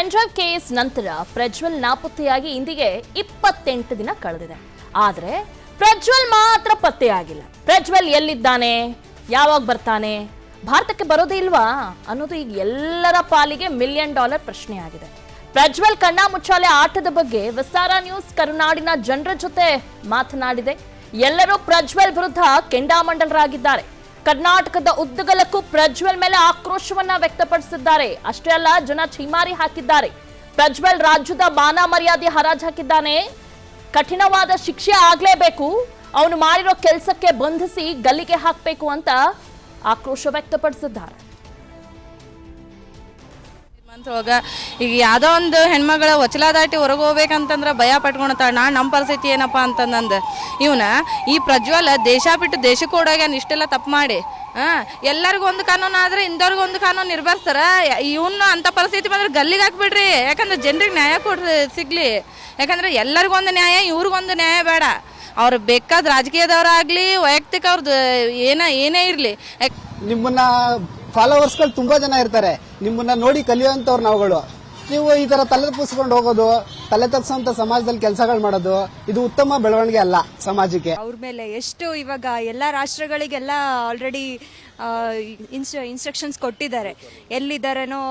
Pen drive case ನಂತರ ಪ್ರಜ್ವಲ್ ನಾಪತ್ತೆಯಾಗಿ ಇಂದಿಗೆ 28 ದಿನ ಕಳೆದಿದೆ. ಆದರೆ ಪ್ರಜ್ವಲ್ ಮಾತ್ರ ಪತ್ತೆಯಾಗಿಲ್ಲ. ಪ್ರಜ್ವಲ್ ಎಲ್ಲಿದ್ದಾನೆ, ಯಾವಾಗ ಬರ್ತಾನೆ, ಭಾರತಕ್ಕೆ ಬರೋದೇ ಇಲ್ವಾ ಅನ್ನೋದು ಈಗ ಎಲ್ಲರ ಪಾಲಿಗೆ $1 ಮಿಲಿಯನ್ ಪ್ರಶ್ನೆಯಾಗಿದೆ. ಪ್ರಜ್ವಲ್ ಕಣ್ಣಾ ಮುಚ್ಚಾಲೆ ಆಟದ ಬಗ್ಗೆ ವಿಸ್ತಾರ ನ್ಯೂಸ್ ಕರುನಾಡಿನ ಜನರ ಜೊತೆ ಮಾತನಾಡಿದೆ. ಎಲ್ಲರೂ ಪ್ರಜ್ವಲ್ ವಿರುದ್ಧ ಕೆಂಡಾಮಂಡಲರಾಗಿದ್ದಾರೆ. ಕರ್ನಾಟಕದ ಉದ್ದಗಲಕ್ಕೂ ಪ್ರಜ್ವಲ್ ಮೇಲೆ ಆಕ್ರೋಶವನ್ನ ವ್ಯಕ್ತಪಡಿಸಿದ್ದಾರೆ. ಅಷ್ಟೇ ಅಲ್ಲ, ಜನ ಛೀಮಾರಿ ಹಾಕಿದ್ದಾರೆ. ಪ್ರಜ್ವಲ್ ರಾಜ್ಯದ ಮಾನ ಮರ್ಯಾದೆ ಹರಾಜು ಹಾಕಿದ್ದಾನೆ. ಕಠಿಣವಾದ ಶಿಕ್ಷೆ ಆಗ್ಲೇಬೇಕು, ಅವನು ಮಾಡಿರೋ ಕೆಲಸಕ್ಕೆ ಬಂಧಿಸಿ ಗಲ್ಲಿಗೆ ಹಾಕಬೇಕು ಅಂತ ಆಕ್ರೋಶ ವ್ಯಕ್ತಪಡಿಸಿದ್ದಾರೆ. ಈಗ ಯಾವುದೋ ಒಂದು ಹೆಣ್ಮಗಳ ವಚಲ ದಾಟಿ ಹೊರಗೆ ಹೋಗ್ಬೇಕಂತಂದ್ರೆ ಭಯ ಪಟ್ಕೊಳ್ತಾಳೆ. ನಮ್ಮ ಪರಿಸ್ಥಿತಿ ಏನಪ್ಪ ಅಂತಂದು ಇವನ ಈ ಪ್ರಜ್ವಲ್ ದೇಶ ಬಿಟ್ಟು ದೇಶಕ್ಕೆ ಓಡೋಗ್ಯಾನ ಇಷ್ಟೆಲ್ಲ ತಪ್ಪು ಮಾಡಿ. ಎಲ್ಲರಿಗೂ ಒಂದು ಕಾನೂನು ಆದರೆ ಇಂಥವ್ರಿಗೂ ಒಂದು ಕಾನೂನು ನಿರ್ಬರ್ಸ್ತಾರ. ಇವನು ಅಂಥ ಪರಿಸ್ಥಿತಿ ಬಂದ್ರೆ ಗಲ್ಲಿಗೆ ಹಾಕ್ಬಿಡ್ರಿ. ಯಾಕಂದ್ರೆ ಜನರಿಗೆ ನ್ಯಾಯ ಸಿಗ್ಲಿ. ಯಾಕಂದ್ರೆ ಎಲ್ಲರಿಗೊಂದು ನ್ಯಾಯ, ಇವ್ರಿಗೊಂದು ನ್ಯಾಯ ಬೇಡ. ಅವ್ರು ಬೇಕಾದ ರಾಜಕೀಯದವರಾಗಲಿ ವೈಯಕ್ತಿಕ ಅವ್ರದ್ದು ಏನೇ ಇರಲಿ. ನಿಮ್ಮನ್ನ ಫಾಲೋವರ್ಸ್ಗಳು ತುಂಬಾ ಜನ ಇರ್ತಾರೆ. ನಿಮ್ಮನ್ನ ನೋಡಿ ಕಲಿಯುವಂತವ್ರು ನಾವುಗಳು. ನೀವು ಈ ತರ ತಲೆ ಪೂಸ್ಕೊಂಡು ಹೋಗೋದು, ತಲೆ ತಗ್ಸೋಂತ ಸಮಾಜದಲ್ಲಿ ಕೆಲಸಗಳು ಮಾಡೋದು, ಇದು ಉತ್ತಮ ಬೆಳವಣಿಗೆ ಅಲ್ಲ ಸಮಾಜಕ್ಕೆ. ಅವ್ರ ಮೇಲೆ ಎಷ್ಟು ಇವಾಗ ಎಲ್ಲ ರಾಷ್ಟ್ರಗಳಿಗೆಲ್ಲ ಆಲ್ರೆಡಿ ಇನ್ಸ್ಟ್ರಕ್ಷನ್ಸ್ ಕೊಟ್ಟಿದ್ದಾರೆ. ಎಲ್ಲಿದ್ದಾರೇನೋ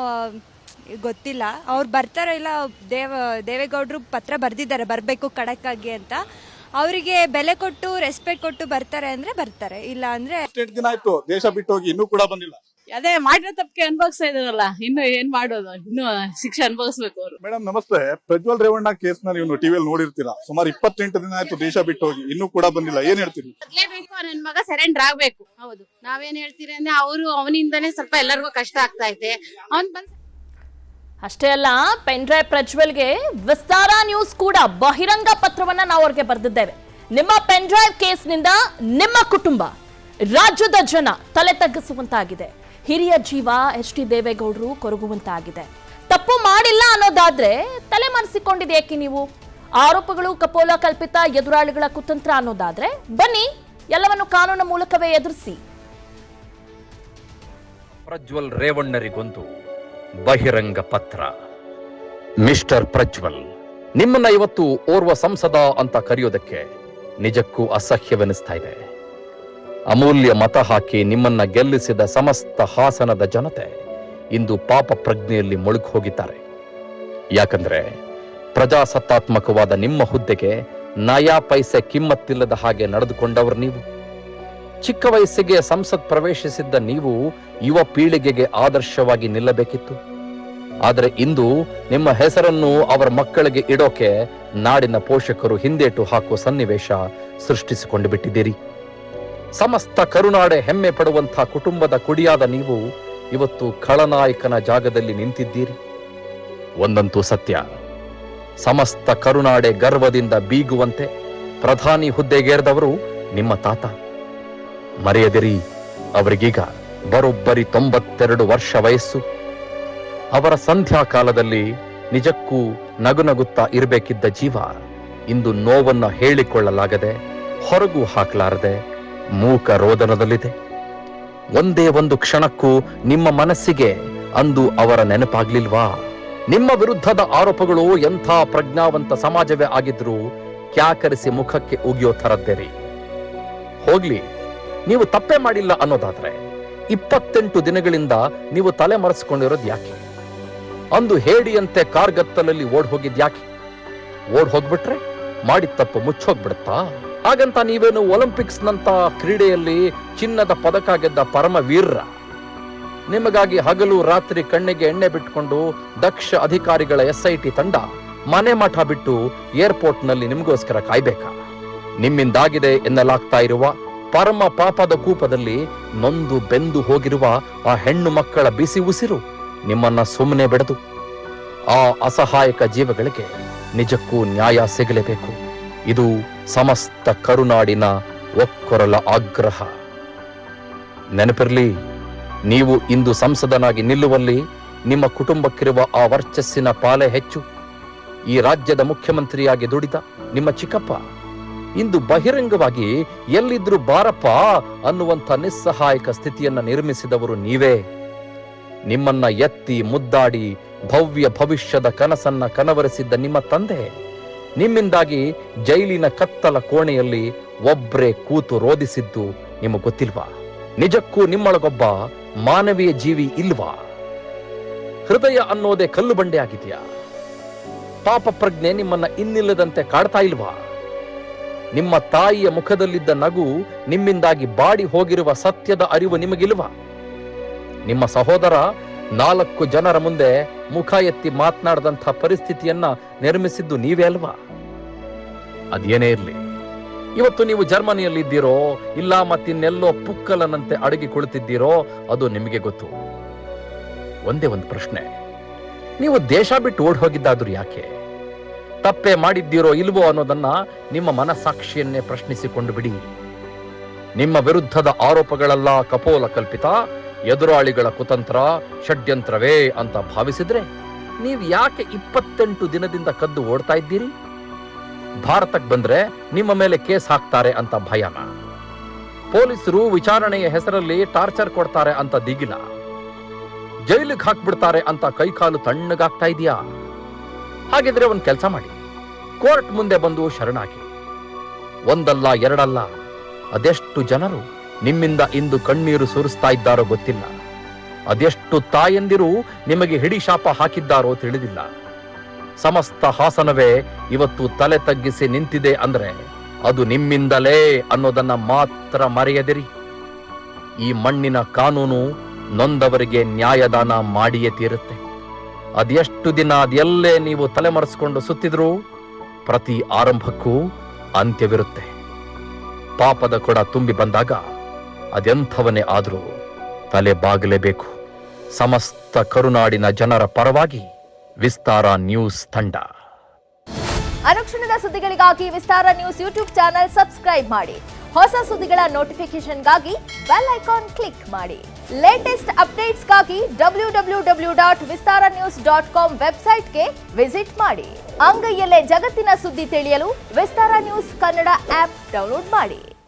ಗೊತ್ತಿಲ್ಲ. ಅವ್ರು ಬರ್ತಾರೆ, ಇಲ್ಲ ದೇವೇಗೌಡರು ಪತ್ರ ಬರೆದಿದ್ದಾರೆ ಬರಬೇಕು ಖಡಕ್ಕಾಗಿ ಅಂತ. ಅವರಿಗೆ ಬೆಲೆ ಕೊಟ್ಟು ರೆಸ್ಪೆಕ್ಟ್ ಕೊಟ್ಟು ಬರ್ತಾರೆ ಅಂದ್ರೆ ಬರ್ತಾರೆ, ಇಲ್ಲ ಅಂದ್ರೆ 8 ದಿನ ಆಯ್ತು ದೇಶ ಬಿಟ್ಟು ಹೋಗಿ, ಇನ್ನೂ ಕೂಡ ಬಂದಿಲ್ಲ. ಅದೇ ಮಾಡಿರೋ ತಪ್ಪಿಗೆ ಅನುಭವಿಸ್ತಾ ಇದಾರಲ್ಲ, ಇನ್ನು ಏನ್ ಮಾಡೋದು, ಇನ್ನು ಶಿಕ್ಷೆ ಅನುಭವಿಸ್ಬೇಕು ಅವರು. ಮೇಡಮ್ ನಮಸ್ತೆ. ಪ್ರಜ್ವಲ್ ರೇವಣ್ಣ ಕೇಸ್ ನ ನೀವು ಟಿವಿಯಲ್ಲಿ ನೋಡಿರ್ತೀರಾ. ಸುಮಾರು 28 ದಿನ ಆಯ್ತು ದೇಶ ಬಿಟ್ಟು ಹೋಗಿ, ಇನ್ನೂ ಕೂಡ ಬಂದಿಲ್ಲ. ಏನ್ ಹೇಳ್ತೀರಿ? ಮೊದ್ಲೇಬೇಕು, ನನ್ ಮಗ ಸರೆಂಡರ್ ಆಗ್ಬೇಕು. ಹೌದು, ನಾವೇನ್ ಹೇಳ್ತೀರಿ ಅಂದ್ರೆ ಅವನಿಂದಾನೇ ಸ್ವಲ್ಪ ಎಲ್ಲರಿಗೂ ಕಷ್ಟ ಆಗ್ತಾ ಇದೆ. ಅವ್ನ್ ಬಂದ್ ಅಷ್ಟೇ ಅಲ್ಲ, ಪೆನ್ಡ್ರೈವ್ ಪ್ರಜ್ವಲ್ಗೆ ವಿಸ್ತಾರ ನ್ಯೂಸ್ ಕೂಡ ಬಹಿರಂಗ ಪತ್ರವನ್ನ ನಾವು ಅವ್ರಿಗೆ ಬರೆದಿದ್ದೇವೆ. ನಿಮ್ಮ ಪೆನ್ಡ್ರೈವ್ ಕೇಸ್ನಿಂದ ನಿಮ್ಮ ಕುಟುಂಬ, ರಾಜ್ಯದ ಜನ ತಲೆ ತಗ್ಗಿಸುವಂತಾಗಿದೆ. ಹಿರಿಯ ಜೀವ ಎಚ್ ಡಿ ದೇವೇಗೌಡರು ಕೊರಗುವಂತಾಗಿದೆ. ತಪ್ಪು ಮಾಡಿಲ್ಲ ಅನ್ನೋದಾದ್ರೆ ತಲೆ ಮರೆಸಿಕೊಂಡಿದೆ ಏಕೆ ನೀವು? ಆರೋಪಗಳು ಕಪೋಲ ಕಲ್ಪಿತ, ಎದುರಾಳಿಗಳ ಕುತಂತ್ರ ಅನ್ನೋದಾದ್ರೆ ಬನ್ನಿ ಎಲ್ಲವನ್ನು ಕಾನೂನು ಮೂಲಕವೇ ಎದುರಿಸಿ. ಪ್ರಜ್ವಲ್ ರೇವಣ್ಣರಿಗೊಂದು ಬಹಿರಂಗ ಪತ್ರ. ಮಿಸ್ಟರ್ ಪ್ರಜ್ವಲ್, ನಿಮ್ಮನ್ನ ಇವತ್ತು ಓರ್ವ ಸಂಸದ ಅಂತ ಕರೆಯೋದಕ್ಕೆ ನಿಜಕ್ಕೂ ಅಸಹ್ಯವೆನಿಸ್ತಾ ಇದೆ. ಅಮೂಲ್ಯ ಮತ ಹಾಕಿ ನಿಮ್ಮನ್ನ ಗೆಲ್ಲಿಸಿದ ಸಮಸ್ತ ಹಾಸನದ ಜನತೆ ಇಂದು ಪಾಪ ಪ್ರಜ್ಞೆಯಲ್ಲಿ ಮುಳುಗಿ ಹೋಗಿದ್ದಾರೆ. ಯಾಕಂದ್ರೆ ಪ್ರಜಾಸತ್ತಾತ್ಮಕವಾದ ನಿಮ್ಮ ಹುದ್ದೆಗೆ ನಯಾ ಪೈಸೆ ಕಿಮ್ಮತ್ತಿಲ್ಲದ ಹಾಗೆ ನಡೆದುಕೊಂಡವರು ನೀವು. ಚಿಕ್ಕ ವಯಸ್ಸಿಗೆ ಸಂಸತ್ ಪ್ರವೇಶಿಸಿದ್ದ ನೀವು ಯುವ ಪೀಳಿಗೆಗೆ ಆದರ್ಶವಾಗಿ ನಿಲ್ಲಬೇಕಿತ್ತು. ಆದರೆ ಇಂದು ನಿಮ್ಮ ಹೆಸರನ್ನು ಅವರ ಮಕ್ಕಳಿಗೆ ಇಡೋಕೆ ನಾಡಿನ ಪೋಷಕರು ಹಿಂದೇಟು ಹಾಕುವ ಸನ್ನಿವೇಶ ಸೃಷ್ಟಿಸಿಕೊಂಡು ಬಿಟ್ಟಿದ್ದೀರಿ. ಸಮಸ್ತ ಕರುನಾಡೆ ಹೆಮ್ಮೆ ಪಡುವಂಥ ಕುಟುಂಬದ ಕುಡಿಯಾದ ನೀವು ಇವತ್ತು ಖಳನಾಯಕನ ಜಾಗದಲ್ಲಿ ನಿಂತಿದ್ದೀರಿ. ಒಂದಂತೂ ಸತ್ಯ, ಸಮಸ್ತ ಕರುನಾಡೆ ಗರ್ವದಿಂದ ಬೀಗುವಂತೆ ಪ್ರಧಾನಿ ಹುದ್ದೆಗೇರಿದವರು ನಿಮ್ಮ ತಾತ. ಮರೆಯದಿರಿ, ಅವರಿಗೀಗ ಬರೋಬ್ಬರಿ 92 ವರ್ಷ ವಯಸ್ಸು. ಅವರ ಸಂಧ್ಯಾ ಕಾಲದಲ್ಲಿ ನಿಜಕ್ಕೂ ನಗುನಗುತ್ತಾ ಇರಬೇಕಿದ್ದ ಜೀವ ಇಂದು ನೋವನ್ನ ಹೇಳಿಕೊಳ್ಳಲಾಗದೆ, ಹೊರಗೂ ಹಾಕಲಾರದೆ ಮೂಕ ರೋದನದಲ್ಲಿದೆ. ಒಂದೇ ಒಂದು ಕ್ಷಣಕ್ಕೂ ನಿಮ್ಮ ಮನಸ್ಸಿಗೆ ಅಂದು ಅವರ ನೆನಪಾಗ್ಲಿಲ್ವಾ? ನಿಮ್ಮ ವಿರುದ್ಧದ ಆರೋಪಗಳು ಎಂಥ ಪ್ರಜ್ಞಾವಂತ ಸಮಾಜವೇ ಆಗಿದ್ರು ಕ್ಯಾಕರಿಸಿ ಮುಖಕ್ಕೆ ಉಗಿಯೋ ಥರದ್ದೇರಿ. ಹೋಗ್ಲಿ, ನೀವು ತಪ್ಪೇ ಮಾಡಿಲ್ಲ ಅನ್ನೋದಾದ್ರೆ 28 ದಿನಗಳಿಂದ ನೀವು ತಲೆ ಮರೆಸಿಕೊಂಡಿರೋದು ಯಾಕೆ? ಅಂದು ಹೇಡಿಯಂತೆ ಕಾರ್ಗತ್ತಲಲ್ಲಿ ಓಡ್ ಹೋಗಿದ್ಯಾಕೆ? ಓಡ್ ಹೋಗ್ಬಿಟ್ರೆ ಮಾಡಿದ ತಪ್ಪು ಮುಚ್ಚೋಗ್ಬಿಡುತ್ತಾ? ಹಾಗಂತ ನೀವೇನು ಒಲಿಂಪಿಕ್ಸ್ ನಂತ ಕ್ರೀಡೆಯಲ್ಲಿ ಚಿನ್ನದ ಪದಕ ಗೆದ್ದ ಪರಮ ವೀರ್ರ? ನಿಮಗಾಗಿ ಹಗಲು ರಾತ್ರಿ ಕಣ್ಣಿಗೆ ಎಣ್ಣೆ ಬಿಟ್ಕೊಂಡು ದಕ್ಷ ಅಧಿಕಾರಿಗಳ SIT ತಂಡ ಮನೆ ಮಠ ಬಿಟ್ಟು ಏರ್ಪೋರ್ಟ್ನಲ್ಲಿ ನಿಮಗೋಸ್ಕರ ಕಾಯ್ಬೇಕಾ? ನಿಮ್ಮಿಂದಾಗಿದೆ ಎನ್ನಲಾಗ್ತಾ ಇರುವ ಪರಮ ಪಾಪದ ಕೂಪದಲ್ಲಿ ನೊಂದು ಬೆಂದು ಹೋಗಿರುವ ಆ ಹೆಣ್ಣು ಮಕ್ಕಳ ಬಿಸಿ ಉಸಿರು ನಿಮ್ಮನ್ನ ಸುಮ್ಮನೆ ಬಿಡದು. ಆ ಅಸಹಾಯಕ ಜೀವಗಳಿಗೆ ನಿಜಕ್ಕೂ ನ್ಯಾಯ ಸಿಗಲೇಬೇಕು. ಇದು ಸಮಸ್ತ ಕರುನಾಡಿನ ಒಕ್ಕೊರಲ ಆಗ್ರಹ. ನೆನಪಿರ್ಲಿ, ನೀವು ಇಂದು ಸಂಸದನಾಗಿ ನಿಲ್ಲುವಲ್ಲಿ ನಿಮ್ಮ ಕುಟುಂಬಕ್ಕಿರುವ ಆ ವರ್ಚಸ್ಸಿನ ಪಾಲೆ ಹೆಚ್ಚು. ಈ ರಾಜ್ಯದ ಮುಖ್ಯಮಂತ್ರಿಯಾಗಿ ದುಡಿದ ನಿಮ್ಮ ಚಿಕ್ಕಪ್ಪ ಇಂದು ಬಹಿರಂಗವಾಗಿ ಎಲ್ಲಿದ್ರು ಬಾರಪ್ಪ ಅನ್ನುವಂಥ ನಿಸ್ಸಹಾಯಕ ಸ್ಥಿತಿಯನ್ನ ನಿರ್ಮಿಸಿದವರು ನೀವೇ. ನಿಮ್ಮನ್ನ ಎತ್ತಿ ಮುದ್ದಾಡಿ ಭವ್ಯ ಭವಿಷ್ಯದ ಕನಸನ್ನ ಕನವರಿಸಿದ್ದ ನಿಮ್ಮ ತಂದೆ ನಿಮ್ಮಿಂದಾಗಿ ಜೈಲಿನ ಕತ್ತಲ ಕೋಣೆಯಲ್ಲಿ ಒಬ್ರೇ ಕೂತು ರೋಧಿಸಿದ್ದು ನಿಮಗೆ ಗೊತ್ತಿಲ್ವಾ? ನಿಜಕ್ಕೂ ನಿಮ್ಮೊಳಗೊಬ್ಬ ಮಾನವೀಯ ಜೀವಿ ಇಲ್ವಾ? ಹೃದಯ ಅನ್ನೋದೇ ಕಲ್ಲು ಬಂಡೆ ಆಗಿದೆಯಾ? ಪಾಪ ಪ್ರಜ್ಞೆ ನಿಮ್ಮನ್ನ ಇನ್ನಿಲ್ಲದಂತೆ ಕಾಡ್ತಾ ಇಲ್ವಾ? ನಿಮ್ಮ ತಾಯಿಯ ಮುಖದಲ್ಲಿದ್ದ ನಗು ನಿಮ್ಮಿಂದಾಗಿ ಬಾಡಿ ಹೋಗಿರುವ ಸತ್ಯದ ಅರಿವು ನಿಮಗಿಲ್ವಾ? ನಿಮ್ಮ ಸಹೋದರ 4 ಜನರ ಮುಂದೆ ಮುಖ ಎತ್ತಿ ಮಾತನಾಡದಂಥ ಪರಿಸ್ಥಿತಿಯನ್ನ ನಿರ್ಮಿಸಿದ್ದು ನೀವೇ ಅಲ್ವಾ? ಅದೇನೇ ಇರಲಿ, ಇವತ್ತು ನೀವು ಜರ್ಮನಿಯಲ್ಲಿದ್ದೀರೋ ಇಲ್ಲ ಮತ್ತಿನ್ನೆಲ್ಲೋ ಪುಕ್ಕಲನಂತೆ ಅಡಗಿ ಕುಳಿತಿದ್ದೀರೋ ಅದು ನಿಮಗೆ ಗೊತ್ತು. ಒಂದೇ ಒಂದು ಪ್ರಶ್ನೆ, ನೀವು ದೇಶ ಬಿಟ್ಟು ಓಡ್ ಹೋಗಿದ್ದಾದ್ರೂ ಯಾಕೆ? ತಪ್ಪೆ ಮಾಡಿದ್ದೀರೋ ಇಲ್ವೋ ಅನ್ನೋದನ್ನ ನಿಮ್ಮ ಮನಸ್ಸಾಕ್ಷಿಯನ್ನೇ ಪ್ರಶ್ನಿಸಿಕೊಂಡು ಬಿಡಿ. ನಿಮ್ಮ ವಿರುದ್ಧದ ಆರೋಪಗಳೆಲ್ಲ ಕಪೋಲ ಕಲ್ಪಿತ, ಎದುರಾಳಿಗಳ ಕುತಂತ್ರ, ಷಡ್ಯಂತ್ರವೇ ಅಂತ ಭಾವಿಸಿದ್ರೆ ನೀವು ಯಾಕೆ 28 ದಿನದಿಂದ ಕದ್ದು ಓಡ್ತಾ ಇದ್ದೀರಿ? ಭಾರತಕ್ಕೆ ಬಂದ್ರೆ ನಿಮ್ಮ ಮೇಲೆ ಕೇಸ್ ಹಾಕ್ತಾರೆ ಅಂತ ಭಯನ? ಪೊಲೀಸರು ವಿಚಾರಣೆಯ ಹೆಸರಲ್ಲಿ ಟಾರ್ಚರ್ ಕೊಡ್ತಾರೆ ಅಂತ ದಿಗಿಲ? ಜೈಲಿಗೆ ಹಾಕ್ಬಿಡ್ತಾರೆ ಅಂತ ಕೈಕಾಲು ತಣ್ಣಗಾಗ್ತಾ ಇದೆಯಾ? ಹಾಗಿದ್ರೆ ಒಂದು ಕೆಲಸ ಮಾಡಿ, ಕೋರ್ಟ್ ಮುಂದೆ ಬಂದು ಶರಣಾಗಿ. ಒಂದಲ್ಲ ಎರಡಲ್ಲ, ಅದೆಷ್ಟು ಜನರು ನಿಮ್ಮಿಂದ ಇಂದು ಕಣ್ಣೀರು ಸುರಿಸ್ತಾ ಇದ್ದಾರೋ ಗೊತ್ತಿಲ್ಲ. ಅದೆಷ್ಟು ತಾಯಂದಿರು ನಿಮಗೆ ಹಿಡಿಶಾಪ ಹಾಕಿದ್ದಾರೋ ತಿಳಿದಿಲ್ಲ. ಸಮಸ್ತ ಹಾಸನವೇ ಇವತ್ತು ತಲೆ ತಗ್ಗಿಸಿ ನಿಂತಿದೆ ಅಂದ್ರೆ ಅದು ನಿಮ್ಮಿಂದಲೇ ಅನ್ನೋದನ್ನ ಮಾತ್ರ ಮರೆಯದಿರಿ. ಈ ಮಣ್ಣಿನ ಕಾನೂನು ನೊಂದವರಿಗೆ ನ್ಯಾಯದಾನ ಮಾಡಿಯೇ ತೀರುತ್ತೆ. ಅದೆಷ್ಟು ದಿನ ಅದೆಲ್ಲೇ ನೀವು ತಲೆಮರೆಸಿಕೊಂಡು ಸುತ್ತಿದ್ರೂ ಪ್ರತಿ ಆರಂಭಕ್ಕೂ ಅಂತ್ಯವಿರುತ್ತೆ. ಪಾಪದ ಕೊಡ ತುಂಬಿ ಬಂದಾಗ ಅದೆಂಥವನೇ ಆದರೂ ತಲೆ ಬಾಗಲೇಬೇಕು. ಸಮಸ್ತ ಕರುನಾಡಿನ ಜನರ ಪರವಾಗಿ ವಿಸ್ತಾರ ನ್ಯೂಸ್ ತಂಡ. ಅನುಕ್ಷಣದ ಸುದ್ದಿಗಳಿಗಾಗಿ ವಿಸ್ತಾರ ನ್ಯೂಸ್ ಯೂಟ್ಯೂಬ್ ಚಾನೆಲ್ ಸಬ್ಸ್ಕ್ರೈಬ್ ಮಾಡಿ. ಹೊಸ ಸುದ್ದಿಗಳ ನೋಟಿಫಿಕೇಶನ್ಗಾಗಿ ಬೆಲ್ ಐಕಾನ್ ಕ್ಲಿಕ್ ಮಾಡಿ. ಲೇಟೆಸ್ಟ್ ಅಪ್ಡೇಟ್ಸ್ಗಾಗಿ www.vistaranews.com ವೆಬ್ಸೈಟ್ಗೆ ವಿಸಿಟ್ ಮಾಡಿ. ಅಂಗೈಯಲ್ಲೇ ಜಗತ್ತಿನ ಸುದ್ದಿ ತಿಳಿಯಲು ವಿಸ್ತಾರ ನ್ಯೂಸ್ ಕನ್ನಡ ಆಪ್ ಡೌನ್ಲೋಡ್ ಮಾಡಿ.